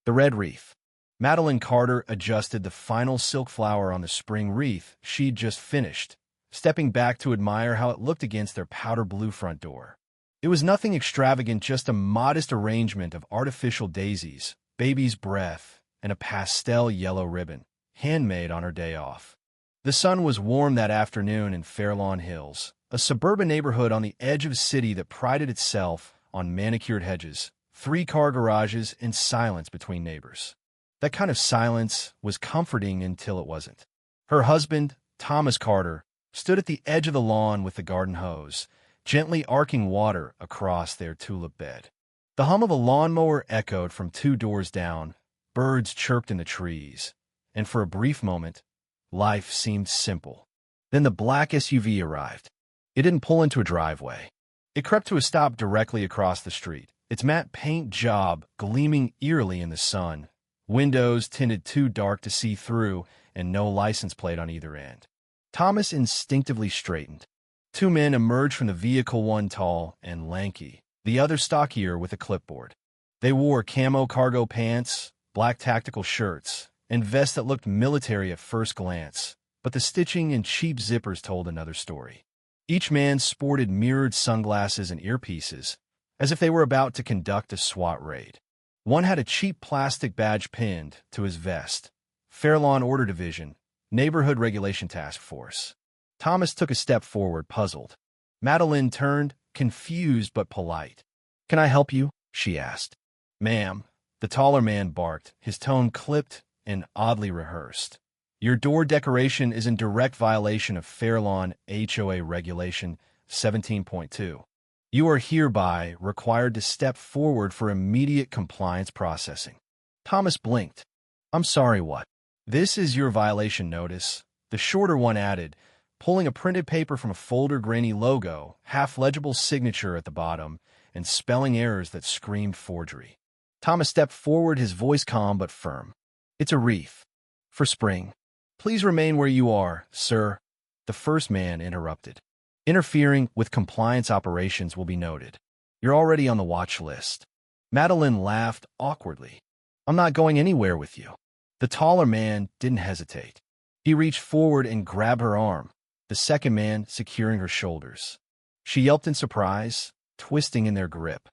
The red wreath. Madeline Carter adjusted the final silk flower on the spring wreath she'd just finished, stepping back to admire how it looked against their powder blue front door. It was nothing extravagant, just a modest arrangement of artificial daisies, baby's breath, and a pastel yellow ribbon, handmade on her day off. The sun was warm that afternoon in Fairlawn Hills, a suburban neighborhood on the edge of a city that prided itself on manicured hedges, three-car garages, and silence between neighbors. That kind of silence was comforting until it wasn't. Her husband, Thomas Carter, stood at the edge of the lawn with the garden hose, gently arcing water across their tulip bed. The hum of a lawnmower echoed from 2 doors down, birds chirped in the trees, and for a brief moment, life seemed simple. Then the black SUV arrived. It didn't pull into a driveway. It crept to a stop directly across the street, its matte paint job gleaming eerily in the sun, windows tinted too dark to see through, and no license plate on either end. Thomas instinctively straightened. 2 men emerged from the vehicle, one tall and lanky, the other stockier with a clipboard. They wore camo cargo pants, black tactical shirts, and vests that looked military at first glance, but the stitching and cheap zippers told another story. Each man sported mirrored sunglasses and earpieces, as if they were about to conduct a SWAT raid. One had a cheap plastic badge pinned to his vest. Fairlawn Order Division, Neighborhood Regulation Task Force. Thomas took a step forward, puzzled. Madeline turned, confused but polite. "Can I help you?" she asked. "Ma'am," the taller man barked, his tone clipped and oddly rehearsed. "Your door decoration is in direct violation of Fairlawn HOA Regulation 17.2. You are hereby required to step forward for immediate compliance processing." Thomas blinked. "I'm sorry, what?" "This is your violation notice," the shorter one added, pulling a printed paper from a folder, grainy logo, half-legible signature at the bottom, and spelling errors that screamed forgery. Thomas stepped forward, his voice calm but firm. "It's a wreath. For spring. Please remain where you are, sir." The first man interrupted. "Interfering with compliance operations will be noted. You're already on the watch list." Madeline laughed awkwardly. "I'm not going anywhere with you." The taller man didn't hesitate. He reached forward and grabbed her arm, the second man securing her shoulders. She yelped in surprise, twisting in their grip.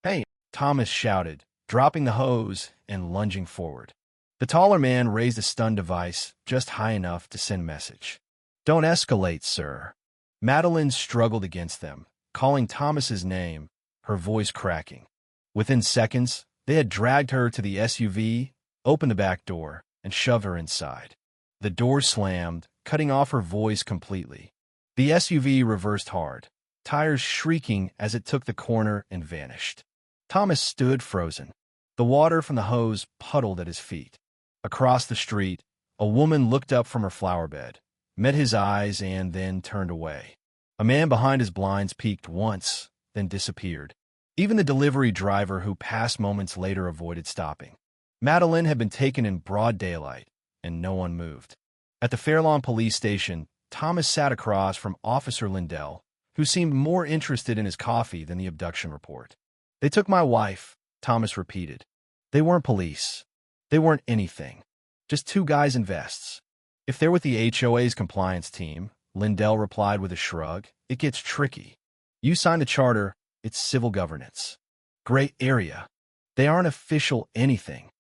"Hey!" Thomas shouted, dropping the hose and lunging forward. The taller man raised a stun device just high enough to send message. "Don't escalate, sir." Madeline struggled against them, calling Thomas's name, her voice cracking. Within seconds, they had dragged her to the SUV, opened the back door, and shoved her inside. The door slammed, cutting off her voice completely. The SUV reversed hard, tires shrieking as it took the corner and vanished. Thomas stood frozen. The water from the hose puddled at his feet. Across the street, a woman looked up from her flower bed, met his eyes, and then turned away. A man behind his blinds peeked once, then disappeared. Even the delivery driver who passed moments later avoided stopping. Madeline had been taken in broad daylight, and no one moved. At the Fairlawn police station, Thomas sat across from Officer Lindell, who seemed more interested in his coffee than the abduction report. "They took my wife," Thomas repeated. "They weren't police. They weren't anything. Just 2 guys in vests." "If they're with the HOA's compliance team," Lindell replied with a shrug, "it gets tricky. You signed a charter, it's civil governance. Gray area. They aren't official anything."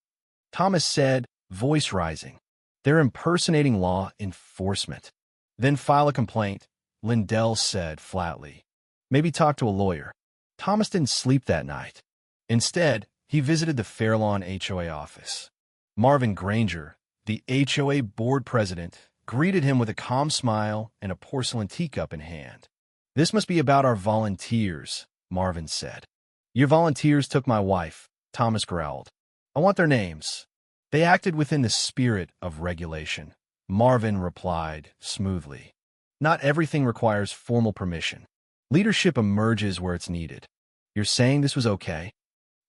Thomas said, voice rising. "They're impersonating law enforcement." "Then file a complaint," Lindell said flatly. "Maybe talk to a lawyer." Thomas didn't sleep that night. Instead, he visited the Fairlawn HOA office. Marvin Granger, the HOA board president, greeted him with a calm smile and a porcelain teacup in hand. "This must be about our volunteers," Marvin said. "Your volunteers took my wife," Thomas growled. "I want their names." "They acted within the spirit of regulation," Marvin replied smoothly. "Not everything requires formal permission. Leadership emerges where it's needed." "You're saying this was okay?"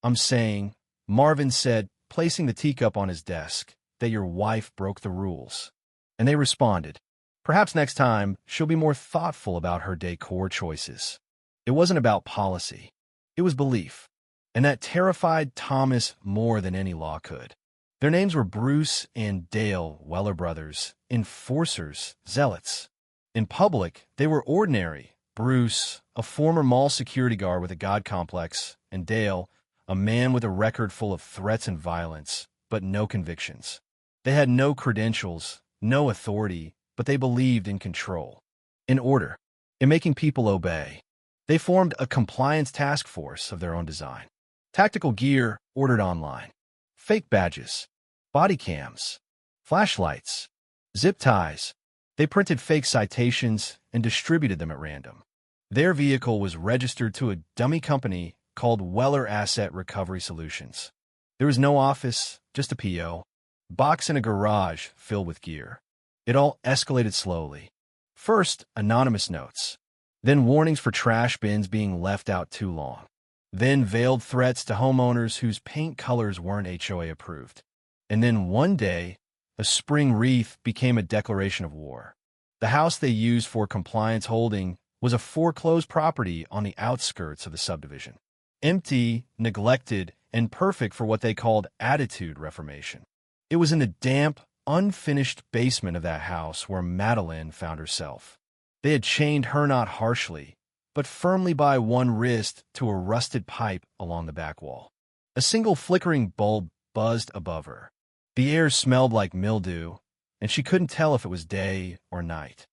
"I'm saying," Marvin said, placing the teacup on his desk, "that your wife broke the rules." And they responded, "Perhaps next time she'll be more thoughtful about her decor choices." It wasn't about policy. It was belief. and that terrified Thomas more than any law could. Their names were Bruce and Dale Weller brothers, enforcers, zealots. In public, they were ordinary. Bruce, a former mall security guard with a God complex, and Dale, a man with a record full of threats and violence, but no convictions. They had no credentials, no authority, but they believed in control, in order, in making people obey. They formed a compliance task force of their own design. Tactical gear ordered online. Fake badges, body cams, flashlights, zip ties. They printed fake citations and distributed them at random. Their vehicle was registered to a dummy company called Weller Asset Recovery Solutions. There was no office, just a PO, box in a garage filled with gear. It all escalated slowly. First, anonymous notes. Then warnings for trash bins being left out too long. Then veiled threats to homeowners whose paint colors weren't HOA approved. And then one day, a spring wreath became a declaration of war. The house they used for compliance holding was a foreclosed property on the outskirts of the subdivision. Empty, neglected, and perfect for what they called attitude reformation. It was in the damp, unfinished basement of that house where Madeline found herself. They had chained her not harshly, but firmly by one wrist to a rusted pipe along the back wall. A single flickering bulb buzzed above her. The air smelled like mildew, and she couldn't tell if it was day or night.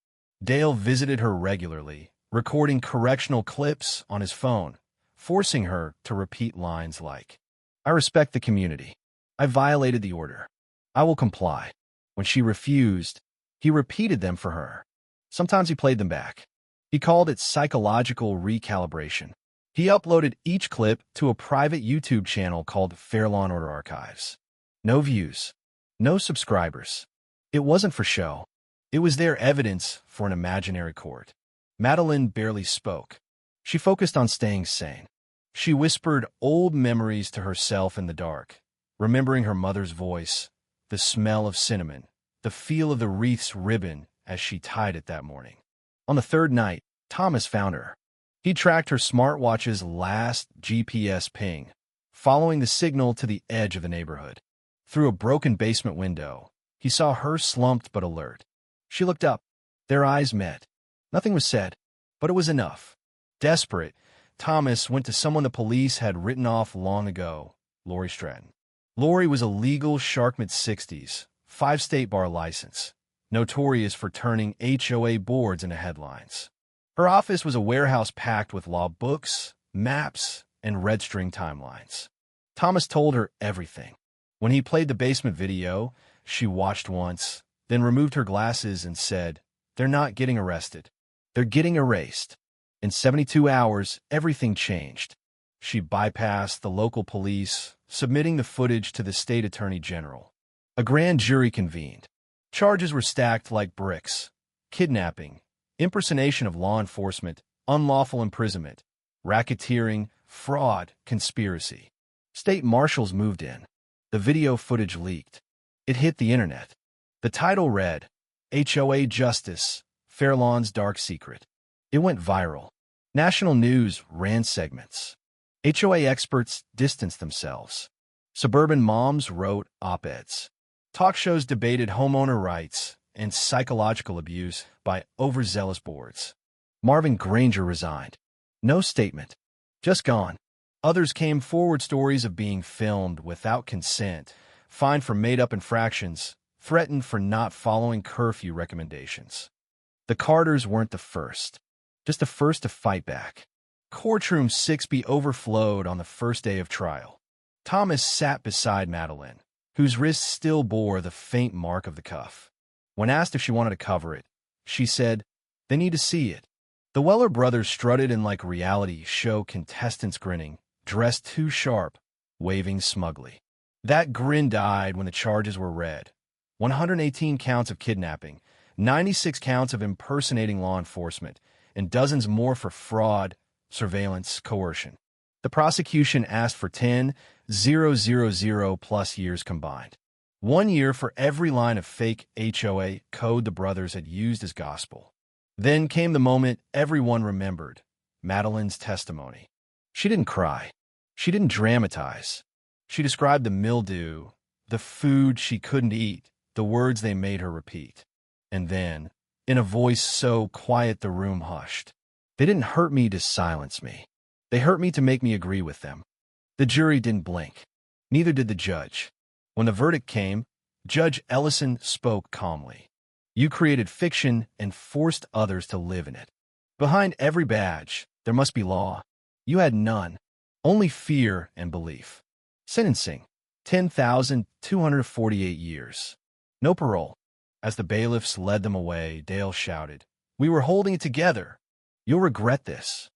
Dale visited her regularly, recording correctional clips on his phone, forcing her to repeat lines like, "I respect the community. I violated the order. I will comply." When she refused, he repeated them for her. Sometimes he played them back. He called it psychological recalibration. He uploaded each clip to a private YouTube channel called Fair Law & Order Archives. No views. No subscribers. It wasn't for show. It was their evidence for an imaginary court. Madeline barely spoke. She focused on staying sane. She whispered old memories to herself in the dark, remembering her mother's voice, the smell of cinnamon, the feel of the wreath's ribbon as she tied it that morning. On the third night, Thomas found her. He tracked her smartwatch's last GPS ping, following the signal to the edge of the neighborhood. Through a broken basement window, he saw her slumped but alert. She looked up. Their eyes met. Nothing was said, but it was enough. Desperate, Thomas went to someone the police had written off long ago, Lori Stratton. Lori was a legal shark mid-60s, 5-state bar license, notorious for turning HOA boards into headlines. Her office was a warehouse packed with law books, maps, and red string timelines. Thomas told her everything. When he played the basement video, she watched once, then removed her glasses and said, "They're not getting arrested. They're getting erased." In 72 hours, everything changed. She bypassed the local police, submitting the footage to the state attorney general. A grand jury convened. Charges were stacked like bricks: kidnapping, impersonation of law enforcement, unlawful imprisonment, racketeering, fraud, conspiracy. State marshals moved in. The video footage leaked. It hit the internet. The title read, "HOA Justice, Fairlawn's Dark Secret." It went viral. National news ran segments. HOA experts distanced themselves. Suburban moms wrote op-eds. Talk shows debated homeowner rights and psychological abuse by overzealous boards. Marvin Granger resigned. No statement. Just gone. Others came forward stories of being filmed without consent, fined for made-up infractions, threatened for not following curfew recommendations. The Carters weren't the first, just the first to fight back. Courtroom 6B overflowed on the first day of trial. Thomas sat beside Madeline, whose wrist still bore the faint mark of the cuff. When asked if she wanted to cover it, she said, "They need to see it." The Weller brothers strutted in like reality show contestants grinning, dressed too sharp, waving smugly. That grin died when the charges were read. 118 counts of kidnapping, 96 counts of impersonating law enforcement, and dozens more for fraud, surveillance, coercion. The prosecution asked for 10,000 plus years combined. 1 year for every line of fake HOA code the brothers had used as gospel. Then came the moment everyone remembered, Madeline's testimony. She didn't cry. She didn't dramatize. She described the mildew, the food she couldn't eat, the words they made her repeat. And then, in a voice so quiet the room hushed, they didn't hurt me to silence me. They hurt me to make me agree with them. The jury didn't blink. Neither did the judge. When the verdict came, Judge Ellison spoke calmly. You created fiction and forced others to live in it. Behind every badge, there must be law. You had none. Only fear and belief. Sentencing, 10,248 years. No parole. As the bailiffs led them away, Dale shouted, "We were holding it together. You'll regret this."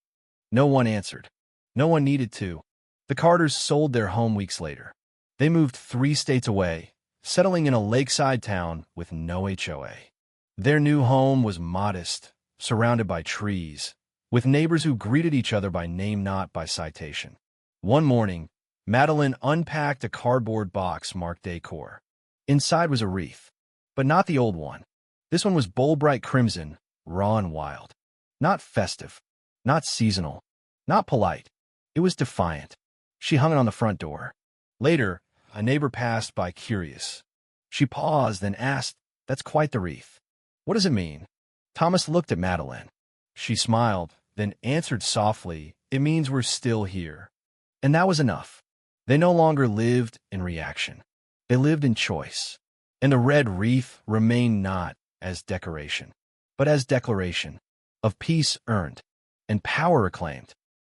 No one answered. No one needed to. The Carters sold their home weeks later. They moved 3 states away, settling in a lakeside town with no HOA. Their new home was modest, surrounded by trees, with neighbors who greeted each other by name, not by citation. One morning, Madeline unpacked a cardboard box marked decor. Inside was a wreath, but not the old one. This one was bold bright crimson, raw and wild. Not festive, not seasonal, not polite. It was defiant. She hung it on the front door. Later, a neighbor passed by curious. She paused and asked, "That's quite the wreath. What does it mean?" Thomas looked at Madeline. She smiled, then answered softly, "It means we're still here." And that was enough. They no longer lived in reaction. They lived in choice. And the red wreath remained not as decoration, but as declaration of peace earned and power reclaimed.